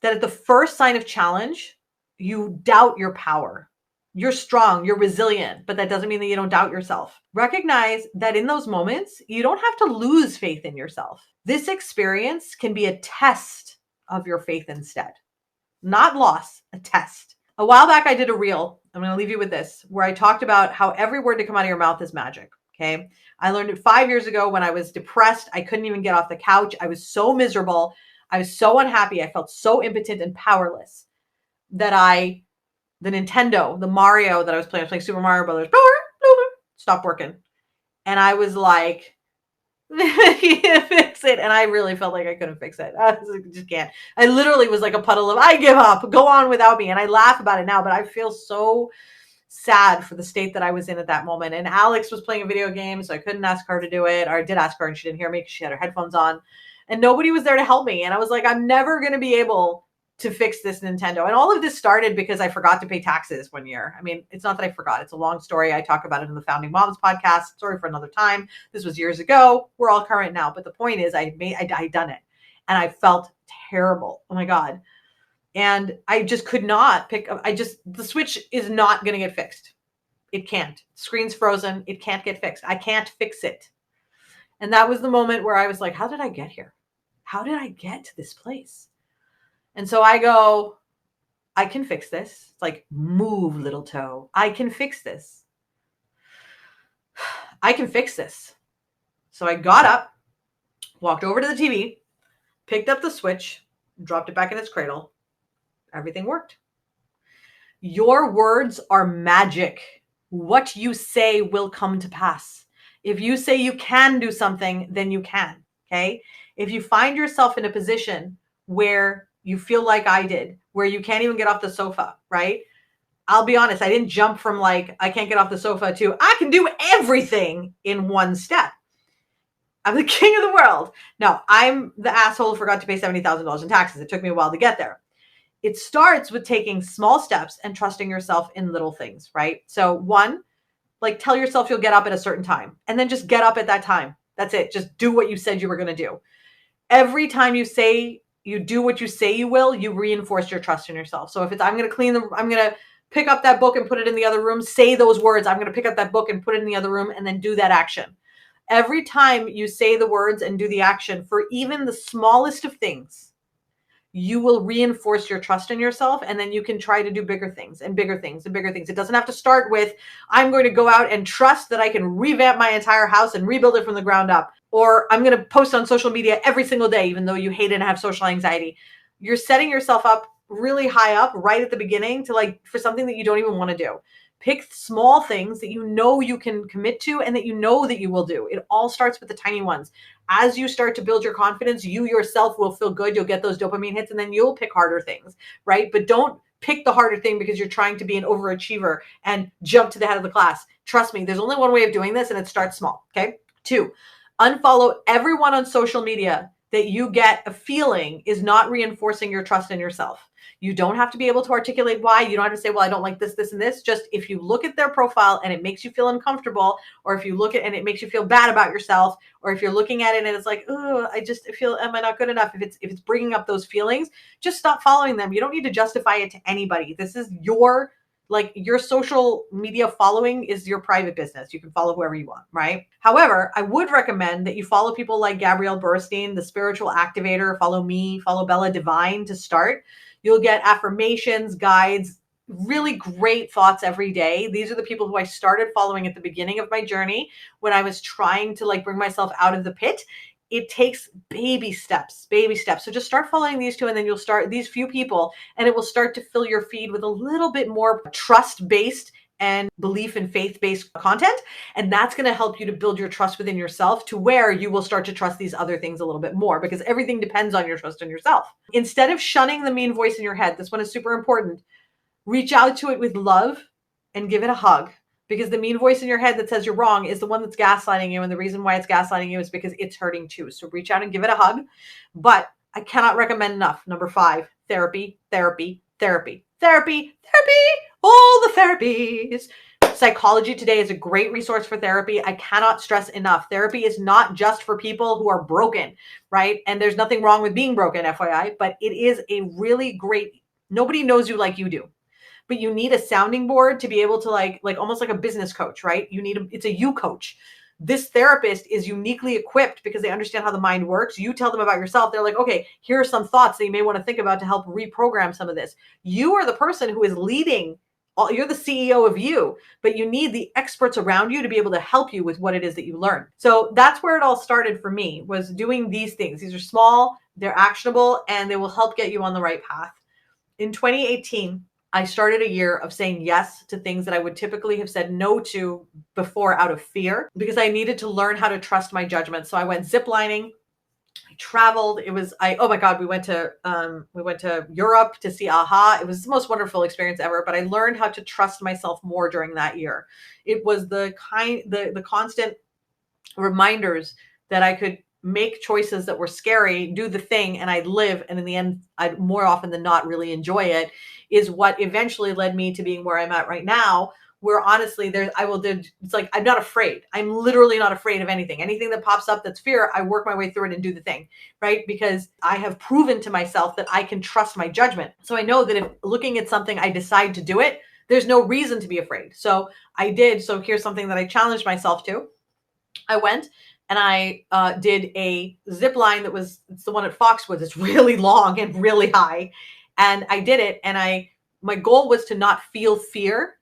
that at the first sign of challenge, you doubt your power. You're strong, you're resilient, but that doesn't mean that you don't doubt yourself. Recognize that in those moments, you don't have to lose faith in yourself. This experience can be a test of your faith instead. Not loss, a test. A while back, I did a reel. I'm going to leave you with this, where I talked about how every word to come out of your mouth is magic. Okay. I learned it 5 years ago when I was depressed. I couldn't even get off the couch. I was so miserable. I was so unhappy. I felt so impotent and powerless that the Nintendo, the Mario that I was playing Super Mario Brothers, stopped working. And I was like, fix it. And I really felt like I couldn't fix it. I just can't. I literally was like a puddle of, I give up, go on without me. And I laugh about it now, but I feel so sad for the state that I was in at that moment. And Alex was playing a video game, so I couldn't ask her to do it. Or I did ask her and she didn't hear me because she had her headphones on. And nobody was there to help me. And I was like, I'm never going to be able to fix this Nintendo. And all of this started because I forgot to pay taxes one year. I mean, it's not that I forgot. It's a long story. I talk about it in the Founding Moms podcast. Sorry for another time. This was years ago. We're all current now. But the point is I done it. And I felt terrible. Oh my God. And I just could not pick up. The Switch is not going to get fixed. It can't. Screen's frozen. It can't get fixed. I can't fix it. And that was the moment where I was like, how did I get here? How did I get to this place? And so I go, I can fix this. It's like, move, little toe. I can fix this. I can fix this. So I got up, walked over to the TV, picked up the Switch, dropped it back in its cradle. Everything worked. Your words are magic. What you say will come to pass. If you say you can do something, then you can. Okay. If you find yourself in a position where you feel like I did, where you can't even get off the sofa, right? I'll be honest. I didn't jump from like, I can't get off the sofa to I can do everything in one step. I'm the king of the world. No, I'm the asshole who forgot to pay $70,000 in taxes. It took me a while to get there. It starts with taking small steps and trusting yourself in little things, right? So one, like tell yourself you'll get up at a certain time and then just get up at that time. That's it. Just do what you said you were going to do. Every time you say you do what you say you will, you reinforce your trust in yourself. So if it's, I'm going to pick up that book and put it in the other room, say those words, I'm going to pick up that book and put it in the other room and then do that action. Every time you say the words and do the action for even the smallest of things, you will reinforce your trust in yourself. And then you can try to do bigger things and bigger things and bigger things. It doesn't have to start with, I'm going to go out and trust that I can revamp my entire house and rebuild it from the ground up. Or I'm going to post on social media every single day, even though you hate it and have social anxiety. You're setting yourself up really high up right at the beginning to like for something that you don't even want to do. Pick small things that you know you can commit to and that you know that you will do. It all starts with the tiny ones. As you start to build your confidence, you yourself will feel good. You'll get those dopamine hits and then you'll pick harder things, right? But don't pick the harder thing because you're trying to be an overachiever and jump to the head of the class. Trust me, there's only one way of doing this and it starts small, okay? 2, unfollow everyone on social media that you get a feeling is not reinforcing your trust in yourself. You don't have to be able to articulate why. You don't have to say, well, I don't like this, this, and this. Just if you look at their profile and it makes you feel uncomfortable, or if you look at and it makes you feel bad about yourself, or if you're looking at it and it's like, oh, I feel, am I not good enough? If it's bringing up those feelings, just stop following them. You don't need to justify it to anybody. This is your social media following is your private business. You can follow whoever you want, right? However, I would recommend that you follow people like Gabrielle Burstein, the spiritual activator. Follow me, follow Bella Divine to start. You'll get affirmations, guides, really great thoughts every day. These are the people who I started following at the beginning of my journey when I was trying to like bring myself out of the pit. It takes baby steps, baby steps. So just start following these two, and then you'll start these few people, and it will start to fill your feed with a little bit more trust based and belief and faith based content. And that's going to help you to build your trust within yourself to where you will start to trust these other things a little bit more, because everything depends on your trust in yourself. Instead of shunning the mean voice in your head, this one is super important. Reach out to it with love and give it a hug, because the mean voice in your head that says you're wrong is the one that's gaslighting you. And the reason why it's gaslighting you is because it's hurting too. So reach out and give it a hug. But I cannot recommend enough. Number 5, therapy, therapy, therapy, therapy, therapy, all the therapies. Psychology Today is a great resource for therapy. I cannot stress enough. Therapy is not just for people who are broken, right? And there's nothing wrong with being broken, FYI, but it is a really great, nobody knows you like you do. But you need a sounding board to be able to like almost like a business coach, right? It's a you coach. This therapist is uniquely equipped because they understand how the mind works. You tell them about yourself. They're like, okay, here are some thoughts that you may want to think about to help reprogram some of this. You are the person who is leading. You're the CEO of you, but you need the experts around you to be able to help you with what it is that you learn. So that's where it all started for me, was doing these things. These are small, they're actionable, and they will help get you on the right path. In 2018, I started a year of saying yes to things that I would typically have said no to before out of fear, because I needed to learn how to trust my judgment. So I went ziplining. I traveled. Oh my God, we went to Europe to see AHA. It was the most wonderful experience ever, but I learned how to trust myself more during that year. It was the constant reminders that I could make choices that were scary, do the thing, and I'd live. And in the end, I'd more often than not really enjoy it, is what eventually led me to being where I'm at right now, where honestly, it's like, I'm not afraid. I'm literally not afraid of anything. Anything that pops up that's fear, I work my way through it and do the thing, right? Because I have proven to myself that I can trust my judgment. So I know that if looking at something, I decide to do it, there's no reason to be afraid. So I did. So here's something that I challenged myself to. I went and I did a zip line it's the one at Foxwoods. It's really long and really high. And I did it. And my goal was to not feel fear.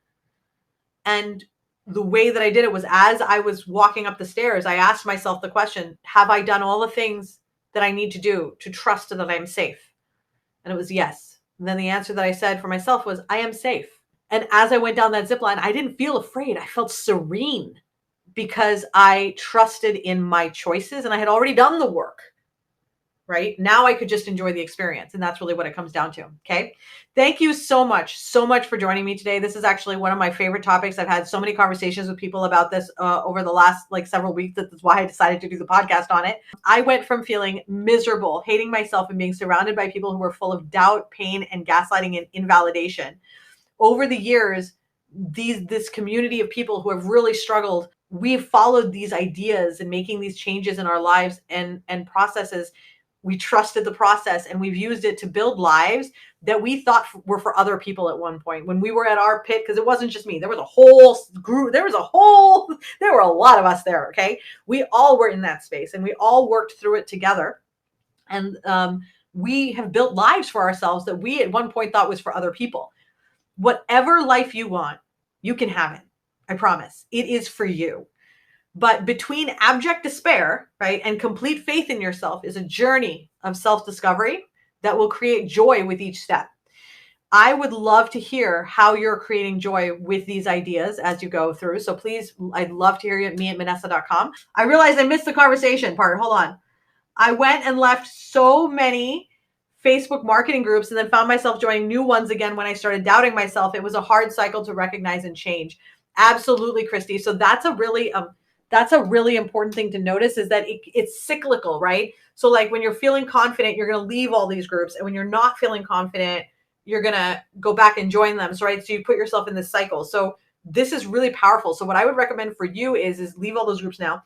And the way that I did it was, as I was walking up the stairs, I asked myself the question, have I done all the things that I need to do to trust that I'm safe? And it was yes. And then the answer that I said for myself was, I am safe. And as I went down that zip line, I didn't feel afraid. I felt serene, because I trusted in my choices and I had already done the work, right? Now I could just enjoy the experience. And that's really what it comes down to. Okay. Thank you so much for joining me today. This is actually one of my favorite topics. I've had so many conversations with people about this over the last several weeks. That's why I decided to do the podcast on it. I went from feeling miserable, hating myself, and being surrounded by people who were full of doubt, pain, and gaslighting and invalidation. Over the years, this community of people who have really struggled, we've followed these ideas and making these changes in our lives and processes. We trusted the process and we've used it to build lives that we thought were for other people at one point when we were at our pit, because it wasn't just me. There was a whole group. There were a lot of us there. Okay. We all were in that space and we all worked through it together. And we have built lives for ourselves that we at one point thought was for other people. Whatever life you want, you can have it. I promise. It is for you. But between abject despair, right, and complete faith in yourself is a journey of self-discovery that will create joy with each step. I would love to hear how you're creating joy with these ideas as you go through. So please, I'd love to hear you at me@manessa.com. I realized I missed the conversation part. Hold on. I went and left so many Facebook marketing groups and then found myself joining new ones again when I started doubting myself. It was a hard cycle to recognize and change. Absolutely, Christy. So that's a really important thing to notice, is that it's cyclical, right? So like when you're feeling confident, you're going to leave all these groups. And when you're not feeling confident, you're going to go back and join them. So, right. So you put yourself in this cycle. So this is really powerful. So what I would recommend for you is leave all those groups now.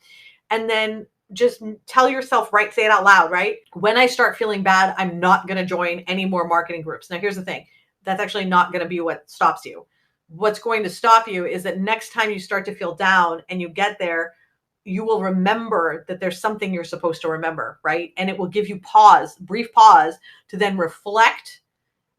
And then just tell yourself, right? Say it out loud, right? When I start feeling bad, I'm not going to join any more marketing groups. Now, here's the thing. That's actually not going to be what stops you. What's going to stop you is that next time you start to feel down and you get there, you will remember that there's something you're supposed to remember, right? And it will give you brief pause to then reflect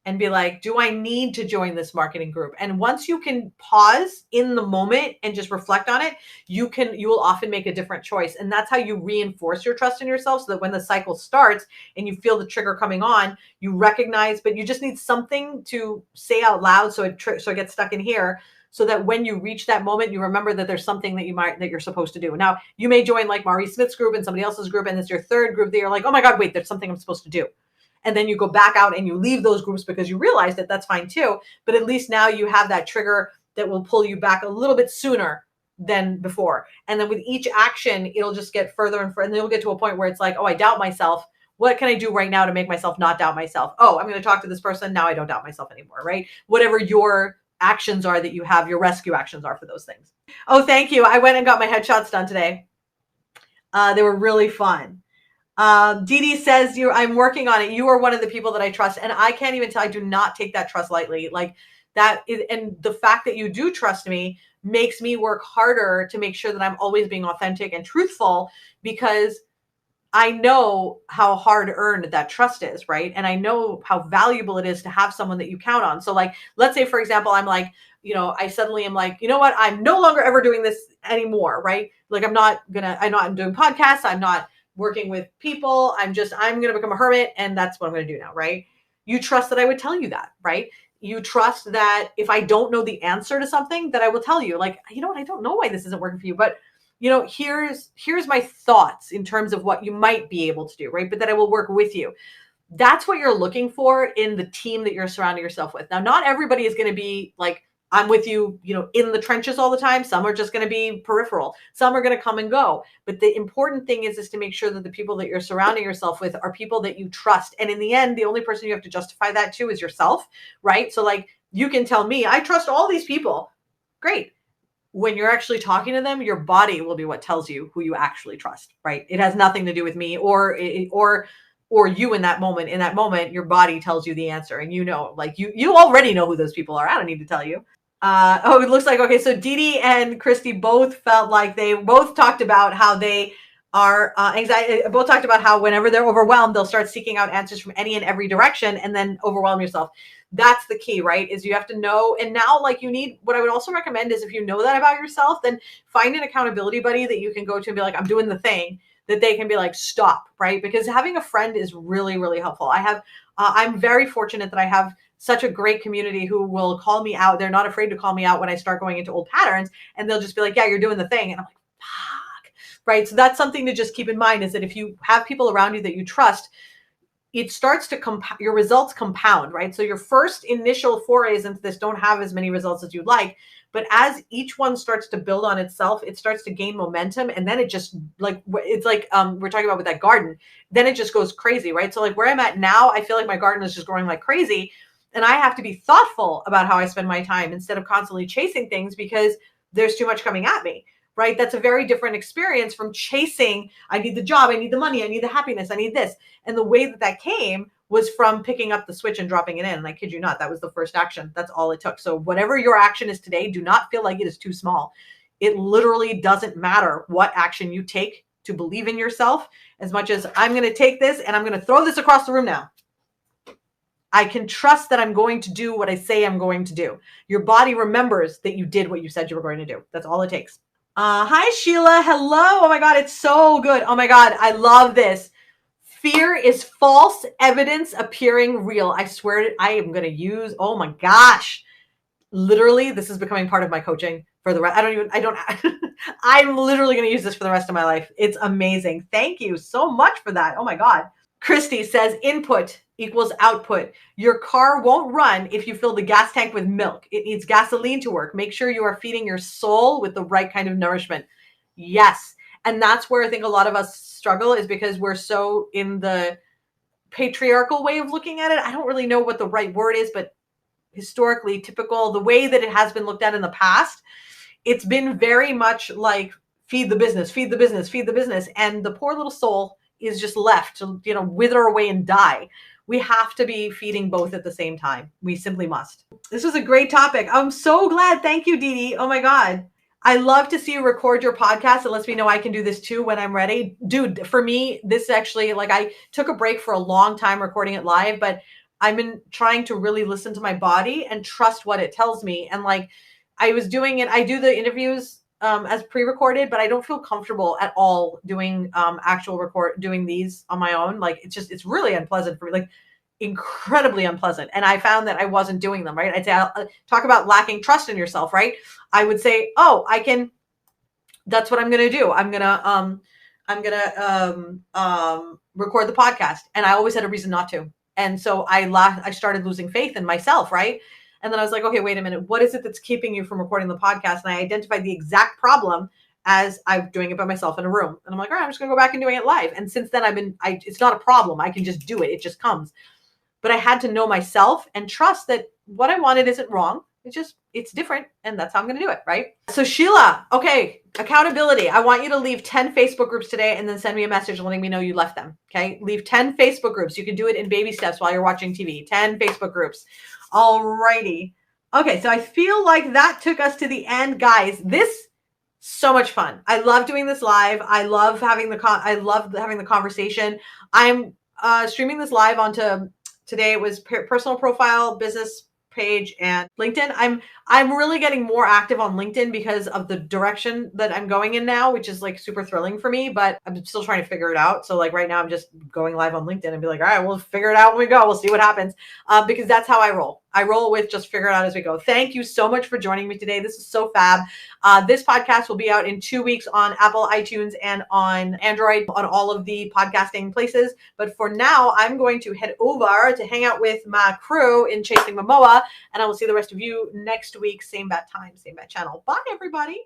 and be like, do I need to join this marketing group? And once you can pause in the moment and just reflect on it, you will often make a different choice. And that's how you reinforce your trust in yourself, so that when the cycle starts and you feel the trigger coming on, you recognize, but you just need something to say out loud so it gets stuck in here, so that when you reach that moment, you remember that there's something that you're supposed to do. Now, you may join like Maurice Smith's group and somebody else's group, and it's your third group that you're like, oh my God, wait, there's something I'm supposed to do. And then you go back out and you leave those groups because you realize that that's fine too. But at least now you have that trigger that will pull you back a little bit sooner than before. And then with each action, it'll just get further and further. And then you'll get to a point where it's like, oh, I doubt myself. What can I do right now to make myself not doubt myself? Oh, I'm going to talk to this person. Now I don't doubt myself anymore, right? Whatever your actions are that you have, your rescue actions are for those things. Oh, thank you. I went and got my headshots done today. They were really fun. Dee Dee says, I'm working on it. You are one of the people that I trust. And I can't even tell, I do not take that trust lightly. Like that is, and the fact that you do trust me makes me work harder to make sure that I'm always being authentic and truthful, because I know how hard earned that trust is, right? And I know how valuable it is to have someone that you count on. So like, let's say, for example, I'm like, I suddenly am like, you know what? I'm no longer ever doing this anymore, right? Like I'm doing podcasts. I'm not working with people. I'm going to become a hermit, and that's what I'm going to do now, right? You trust that I would tell you that, right? You trust that if I don't know the answer to something, that I will tell you, like, you know what? I don't know why this isn't working for you, but here's my thoughts in terms of what you might be able to do, right? But that I will work with you. That's what you're looking for in the team that you're surrounding yourself with. Now, not everybody is going to be like, I'm with you, in the trenches all the time. Some are just going to be peripheral. Some are going to come and go. But the important thing is to make sure that the people that you're surrounding yourself with are people that you trust. And in the end, the only person you have to justify that to is yourself, right? So like, you can tell me, I trust all these people. Great. When you're actually talking to them, your body will be what tells you who you actually trust, right? It has nothing to do with me or you in that moment. In that moment, your body tells you the answer, and like you already know who those people are. I don't need to tell you. It looks like, okay, so Dee Dee and Christy both felt like they both talked about how they are anxiety. Both talked about how whenever they're overwhelmed, they'll start seeking out answers from any and every direction and then overwhelm yourself. That's the key, right? Is you have to know. And now, like, what I would also recommend is, if you know that about yourself, then find an accountability buddy that you can go to and be like, I'm doing the thing, that they can be like, stop, right? Because having a friend is really, really helpful. I'm very fortunate that I have such a great community who will call me out. They're not afraid to call me out when I start going into old patterns, and they'll just be like, yeah, you're doing the thing. And I'm like, fuck, right? So that's something to just keep in mind, is that if you have people around you that you trust, it starts to your results compound, right? So your first initial forays into this don't have as many results as you'd like, but as each one starts to build on itself, it starts to gain momentum. And then it just it's like, we're talking about with that garden, then it just goes crazy, right? So like where I'm at now, I feel like my garden is just growing like crazy. And I have to be thoughtful about how I spend my time instead of constantly chasing things because there's too much coming at me, right? That's a very different experience from chasing, I need the job, I need the money, I need the happiness, I need this. And the way that came was from picking up the switch and dropping it in. And I kid you not, that was the first action. That's all it took. So whatever your action is today, do not feel like it is too small. It literally doesn't matter what action you take to believe in yourself, as much as I'm going to take this and I'm going to throw this across the room now. I can trust that I'm going to do what I say I'm going to do. Your body remembers that you did what you said you were going to do. That's all it takes. Hi, Sheila. Hello. Oh my God. It's so good. Oh my God. I love this. Fear is false evidence appearing real. I swear I am going to use, oh my gosh. Literally, this is becoming part of my coaching for the rest. I'm literally going to use this for the rest of my life. It's amazing. Thank you so much for that. Oh my God. Christy says input equals output. Your car won't run if you fill the gas tank with milk. It needs gasoline to work. Make sure you are feeding your soul with the right kind of nourishment. Yes. And that's where I think a lot of us struggle, is because we're so in the patriarchal way of looking at it. I don't really know what the right word is, but historically typical, the way that it has been looked at in the past, it's been very much like feed the business, feed the business, feed the business. And the poor little soul is just left to, wither away and die. We have to be feeding both at the same time. We simply must. This was a great topic. I'm so glad. Thank you, Dee Dee. Oh my God. I love to see you record your podcast. It lets me know I can do this too when I'm ready. Dude, for me, this actually, like, I took a break for a long time recording it live, but I've been trying to really listen to my body and trust what it tells me. And like, I was doing it, I do the interviews as pre-recorded, but I don't feel comfortable at all doing doing these on my own. Like, it's really unpleasant for me, like incredibly unpleasant. And I found that I wasn't doing them right. I'd say, talk about lacking trust in yourself, right? I would say, oh, that's what I'm going to do. I'm going to record the podcast. And I always had a reason not to. And so I started losing faith in myself, right? And then I was like, okay, wait a minute. What is it that's keeping you from recording the podcast? And I identified the exact problem as I'm doing it by myself in a room. And I'm like, all right, I'm just going to go back and doing it live. And since then it's not a problem. I can just do it. It just comes. But I had to know myself and trust that what I wanted isn't wrong. It's different. And that's how I'm going to do it. Right. So Sheila, okay. Accountability. I want you to leave 10 Facebook groups today and then send me a message letting me know you left them. Okay. Leave 10 Facebook groups. You can do it in baby steps while you're watching TV. 10 Facebook groups. All righty. Okay. So I feel like that took us to the end, guys. So much fun. I love doing this live. I love having the conversation. I'm streaming this live onto, today it was personal profile, business page, and LinkedIn. I'm really getting more active on LinkedIn because of the direction that I'm going in now, which is like super thrilling for me, but I'm still trying to figure it out. So like right now I'm just going live on LinkedIn and be like, all right, we'll figure it out when we go. We'll see what happens. Because that's how I roll. I roll with just figure it out as we go. Thank you so much for joining me today. This is so fab. This podcast will be out in 2 weeks on Apple, iTunes, and on Android, on all of the podcasting places. But for now, I'm going to head over to hang out with my crew in Chasing Momoa, and I will see the rest of you next week. Same bat time, same bat channel. Bye, everybody.